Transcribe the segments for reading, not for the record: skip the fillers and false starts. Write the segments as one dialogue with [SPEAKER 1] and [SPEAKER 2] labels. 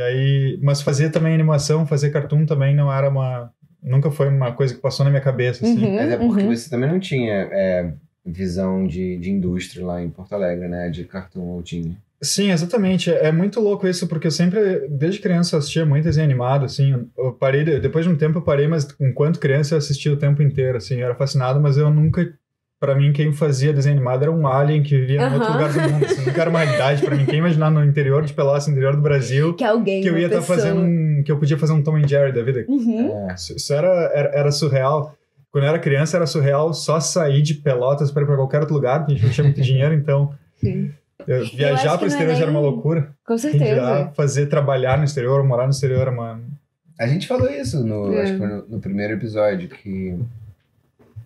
[SPEAKER 1] aí, mas fazer também animação, fazer cartoon também não era nunca foi uma coisa que passou na minha cabeça, assim.
[SPEAKER 2] Mas é porque você também não tinha visão de indústria lá em Porto Alegre, né? De cartoon ou tinha?
[SPEAKER 1] Sim, exatamente. É muito louco isso, porque eu sempre, desde criança, assistia muito desenho animado, assim. Eu parei, depois de um tempo eu parei, mas enquanto criança eu assistia o tempo inteiro, assim. Eu era fascinado, mas eu nunca... Pra mim, quem fazia desenho animado era um alien que vivia em outro lugar do mundo. Assim, nunca era uma realidade pra mim. Quem imaginar no interior de Pelotas, no interior do Brasil,
[SPEAKER 3] que alguém,
[SPEAKER 1] que eu ia estar fazendo que eu podia fazer um Tom and Jerry da vida. Isso era surreal. Quando eu era criança, era surreal só sair de Pelotas para ir pra qualquer outro lugar, porque a gente não tinha muito dinheiro, então...
[SPEAKER 3] Sim.
[SPEAKER 1] Viajar pro exterior já era uma loucura.
[SPEAKER 3] Com certeza.
[SPEAKER 1] Trabalhar no exterior, morar no exterior, mano.
[SPEAKER 2] A gente falou isso acho que foi no primeiro episódio, que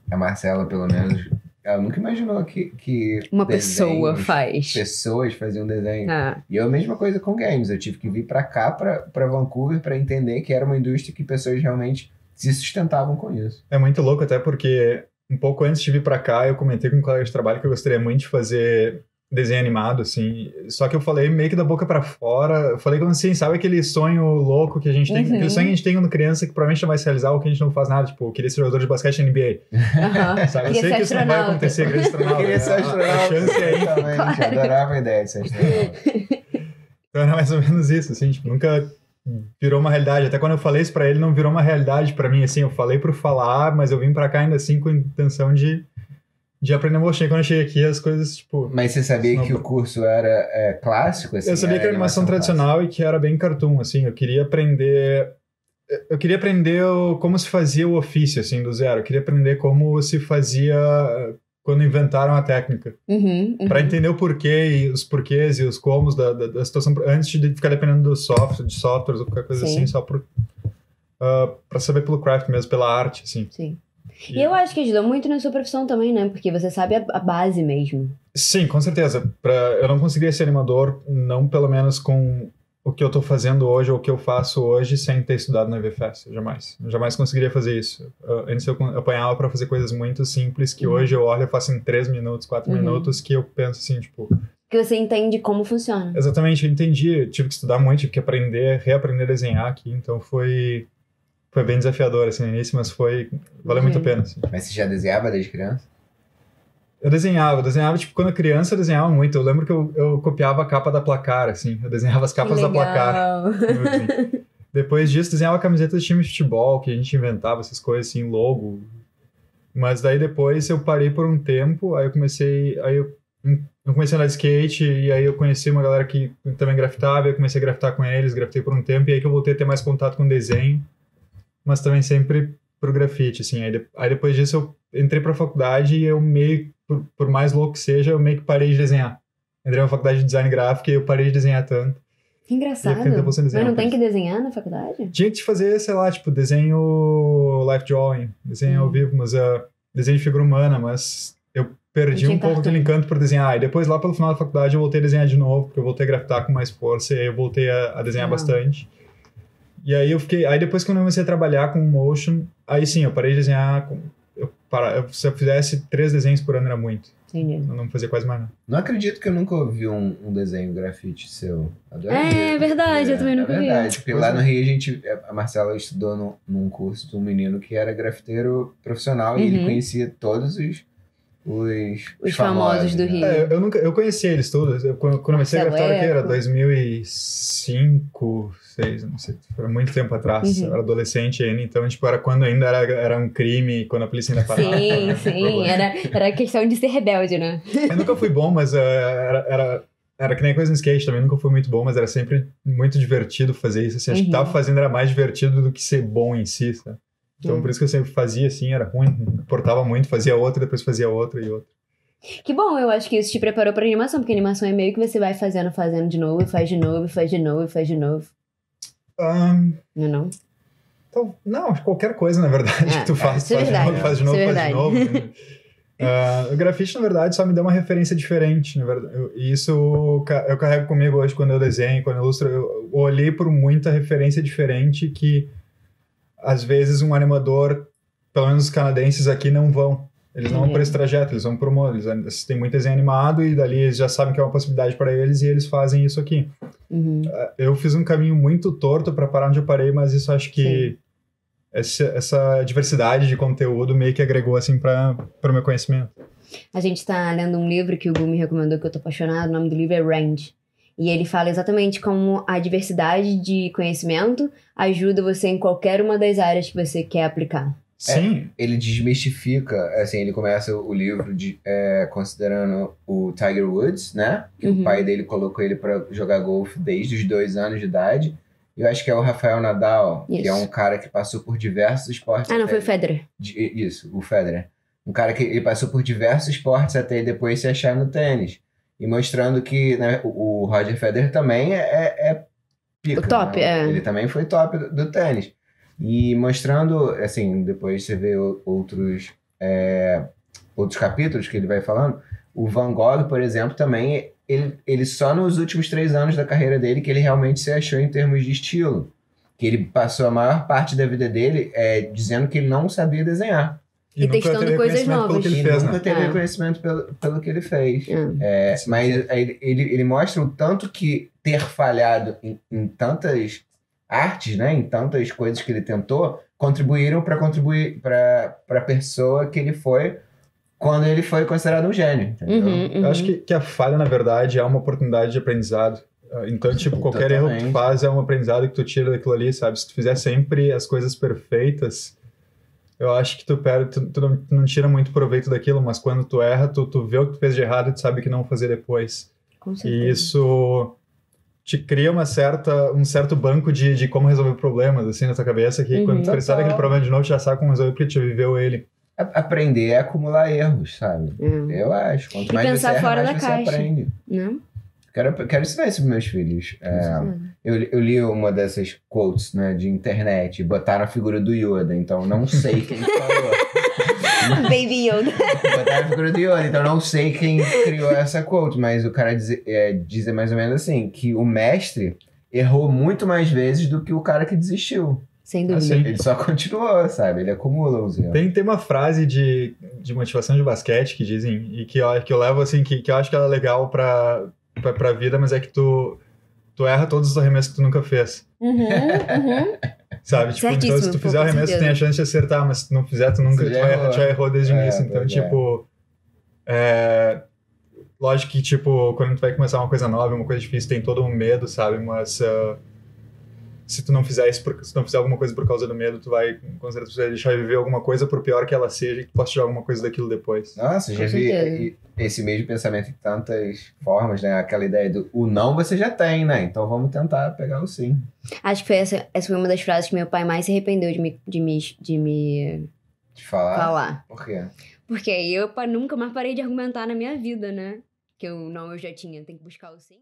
[SPEAKER 2] a Marcela, pelo menos, ela nunca imaginou que
[SPEAKER 3] uma pessoa faz.
[SPEAKER 2] Pessoas faziam desenho. E é a mesma coisa com games. Eu tive que vir pra cá, pra Vancouver, pra entender que era uma indústria que pessoas realmente se sustentavam com isso. É muito louco, até porque um pouco antes de vir pra cá, eu comentei com um colega de trabalho que eu gostaria muito de fazer desenho animado, assim. Só que eu falei meio que da boca pra fora. Eu falei como assim, sabe aquele sonho louco que a gente tem? Aquele sonho que a gente tem quando criança que provavelmente não vai se realizar ou que a gente não faz nada. Tipo, eu queria ser jogador de basquete na NBA. Sabe? Eu sei que isso não vai acontecer, queria ser astronauta. Queria ser astronauta. A chance é aí. Adorava a ideia de ser astronauta.
[SPEAKER 1] Então era mais ou menos isso, assim. Tipo, nunca virou uma realidade. Até quando eu falei isso pra ele, não virou uma realidade pra mim, assim. Eu falei por falar, mas eu vim pra cá ainda assim com a intenção de aprender a mexer. Quando eu cheguei aqui, as coisas, tipo...
[SPEAKER 2] Mas você sabia que o curso era clássico, assim?
[SPEAKER 1] Eu sabia que era animação tradicional clássica. E que era bem cartoon, assim. Eu queria aprender como se fazia o ofício, assim, do zero. Eu queria aprender como se fazia quando inventaram a técnica. Pra entender o porquê, e os porquês e os comos da situação, antes de ficar dependendo do software, de softwares ou qualquer coisa assim, só pra saber pelo craft mesmo, pela arte, assim.
[SPEAKER 3] Sim. E eu acho que ajuda muito na sua profissão também, né? Porque você sabe a base mesmo.
[SPEAKER 1] Sim, com certeza. Eu não conseguiria ser animador, não pelo menos com o que eu tô fazendo hoje ou o que eu faço hoje sem ter estudado na VFS. Jamais. Eu jamais conseguiria fazer isso. Antes eu apanhava pra fazer coisas muito simples que hoje eu olho e faço em 3 minutos, 4 minutos, que eu penso assim, tipo...
[SPEAKER 3] Que você entende como funciona.
[SPEAKER 1] Exatamente, eu entendi. Eu tive que estudar muito, tive que reaprender a desenhar aqui, então foi bem desafiador, assim, no início, mas valeu muito a pena, assim.
[SPEAKER 2] Mas você já desenhava desde criança?
[SPEAKER 1] Eu desenhava, tipo, quando criança eu desenhava muito. Eu lembro que eu copiava a capa da Placar, assim. Eu desenhava as capas da Placar. Assim. Depois disso, desenhava camiseta de time de futebol, que a gente inventava essas coisas, assim, logo. Mas daí depois eu parei por um tempo, aí eu comecei a andar de skate, e aí eu conheci uma galera que também grafitava, eu comecei a grafitar com eles, grafitei por um tempo, e aí que eu voltei a ter mais contato com desenho. Mas também sempre pro grafite, assim. Aí depois disso eu entrei pra faculdade e eu meio, por mais louco que seja, eu meio que parei de desenhar. Entrei na faculdade de design gráfico e eu parei de desenhar tanto.
[SPEAKER 3] Que engraçado. Mas não tem que desenhar na faculdade?
[SPEAKER 1] Tinha que fazer, sei lá, tipo, desenho life drawing, desenho ao vivo, mas desenho de figura humana, mas eu perdi um pouco do encanto por desenhar. E depois, lá pelo final da faculdade, eu voltei a desenhar de novo, porque eu voltei a grafitar com mais força, e aí eu voltei a desenhar bastante. E aí aí depois que eu comecei a trabalhar com motion, aí sim, eu parei de desenhar, se eu fizesse 3 desenhos por ano era muito.
[SPEAKER 3] Entendi.
[SPEAKER 1] Eu não fazia quase mais nada.
[SPEAKER 2] Não acredito que eu nunca ouvi um desenho grafite seu.
[SPEAKER 3] É verdade, eu também nunca vi.
[SPEAKER 2] É verdade, porque lá no Rio a Marcela estudou num curso de um menino que era grafiteiro profissional e ele conhecia todos os famosos
[SPEAKER 3] do Rio.
[SPEAKER 1] Eu conheci eles todos. Quando comecei a grafitar aqui era 2005, 2006, não sei. Foi muito tempo atrás. Eu era adolescente ainda, então tipo, era quando ainda era um crime, quando a polícia ainda parava.
[SPEAKER 3] Sim. Era questão de ser rebelde, né?
[SPEAKER 1] Eu nunca fui bom, mas era que nem coisa no skate também. Nunca fui muito bom, mas era sempre muito divertido fazer isso. Assim, acho que tava fazendo era mais divertido do que ser bom em si, sabe? Então, por isso que eu sempre fazia, assim, era ruim, importava muito, fazia outra, depois fazia outra e outra.
[SPEAKER 3] Que bom, eu acho que isso te preparou pra animação, porque animação é meio que você vai fazendo de novo, faz de novo, faz de novo, faz de novo. Não?
[SPEAKER 1] Então, não, qualquer coisa, na verdade, que tu faz de novo, faz de novo, faz de novo. O grafite, na verdade, só me deu uma referência diferente, na verdade. Isso eu carrego comigo hoje quando eu desenho, quando eu ilustro. Eu olhei por muita referência diferente que às vezes um animador, pelo menos os canadenses aqui, não vão. Eles não vão por esse trajeto, eles vão eles têm muito desenho animado e dali eles já sabem que é uma possibilidade para eles e eles fazem isso aqui. Eu fiz um caminho muito torto para parar onde eu parei, mas isso acho que essa diversidade de conteúdo meio que agregou, assim, para o meu conhecimento.
[SPEAKER 3] A gente tá lendo um livro que o Gu me recomendou, que eu tô apaixonado, o nome do livro é Range. E ele fala exatamente como a diversidade de conhecimento ajuda você em qualquer uma das áreas que você quer aplicar.
[SPEAKER 1] Sim.
[SPEAKER 2] Ele desmistifica, assim, ele começa o livro considerando o Tiger Woods, né? Que o pai dele colocou ele para jogar golfe desde os 2 anos de idade. Eu acho que é o Rafael Nadal, que é um cara que passou por diversos esportes.
[SPEAKER 3] Ah, não, foi o Federer.
[SPEAKER 2] Isso, o Federer. Um cara que ele passou por diversos esportes até depois se achar no tênis. E mostrando que, né, o Roger Federer também é pica.
[SPEAKER 3] O top,
[SPEAKER 2] né? Ele também foi top do tênis. E mostrando, assim, depois você vê outros capítulos que ele vai falando. O Van Gogh, por exemplo, também, ele só nos últimos 3 anos da carreira dele que ele realmente se achou em termos de estilo. Que ele passou a maior parte da vida dele dizendo que ele não sabia desenhar.
[SPEAKER 3] E testando coisas novas.
[SPEAKER 2] E nunca teve reconhecimento pelo que ele fez. Mas ele mostra o tanto que ter falhado em tantas artes, né, em tantas coisas que ele tentou, contribuíram para a pessoa que ele foi quando ele foi considerado um gênio.
[SPEAKER 1] Eu acho que a falha, na verdade, é uma oportunidade de aprendizado. Então, tipo, qualquer erro que tu faz é um aprendizado que tu tira daquilo ali, sabe? Se tu fizer sempre as coisas perfeitas, eu acho que tu não tira muito proveito daquilo, mas quando tu erra, tu vê o que tu fez de errado e tu sabe que não fazer depois.
[SPEAKER 3] Com certeza.
[SPEAKER 1] E isso te cria um certo banco de como resolver problemas, assim, na tua cabeça, que quando tu precisar daquele problema de novo, tu já sabe como resolver porque tu já viveu ele.
[SPEAKER 2] Aprender é acumular erros, sabe? Eu acho. Quanto mais você erra, mais você aprende.
[SPEAKER 3] Não?
[SPEAKER 2] Quero ensinar isso pros meus filhos. Eu li uma dessas quotes, né, de internet, botaram a figura do Yoda, então não sei quem falou.
[SPEAKER 3] Baby Yoda.
[SPEAKER 2] Botaram a figura do Yoda, então não sei quem criou essa quote, mas o cara diz mais ou menos assim, que o mestre errou muito mais vezes do que o cara que desistiu.
[SPEAKER 3] Sem dúvida.
[SPEAKER 2] Assim, ele só continuou, sabe? Ele acumula os erros.
[SPEAKER 1] Tem uma frase de motivação de basquete que dizem, e que eu levo assim, que eu acho que ela é legal pra vida, mas é que tu erra todos os arremessos que tu nunca fez. Sabe? Tipo, então, se tu fizer o arremesso, tu tem a chance de acertar, mas se tu não fizer, tu já errou desde o início. Então, tipo... lógico que, tipo, quando tu vai começar uma coisa nova, uma coisa difícil, tem todo um medo, sabe? Mas... se tu não fizer isso, se tu não fizer alguma coisa por causa do medo, tu vai, com certeza, deixar viver alguma coisa, por pior que ela seja, e tu possa tirar alguma coisa daquilo depois.
[SPEAKER 2] Nossa, já vi esse mesmo pensamento em tantas formas, né? Aquela ideia do o não você já tem, né? Então vamos tentar pegar o sim.
[SPEAKER 3] Acho que foi essa foi uma das frases que meu pai mais se arrependeu de falar.
[SPEAKER 2] Por quê?
[SPEAKER 3] Porque eu nunca mais parei de argumentar na minha vida, né? Que eu já tinha, tem que buscar o sim.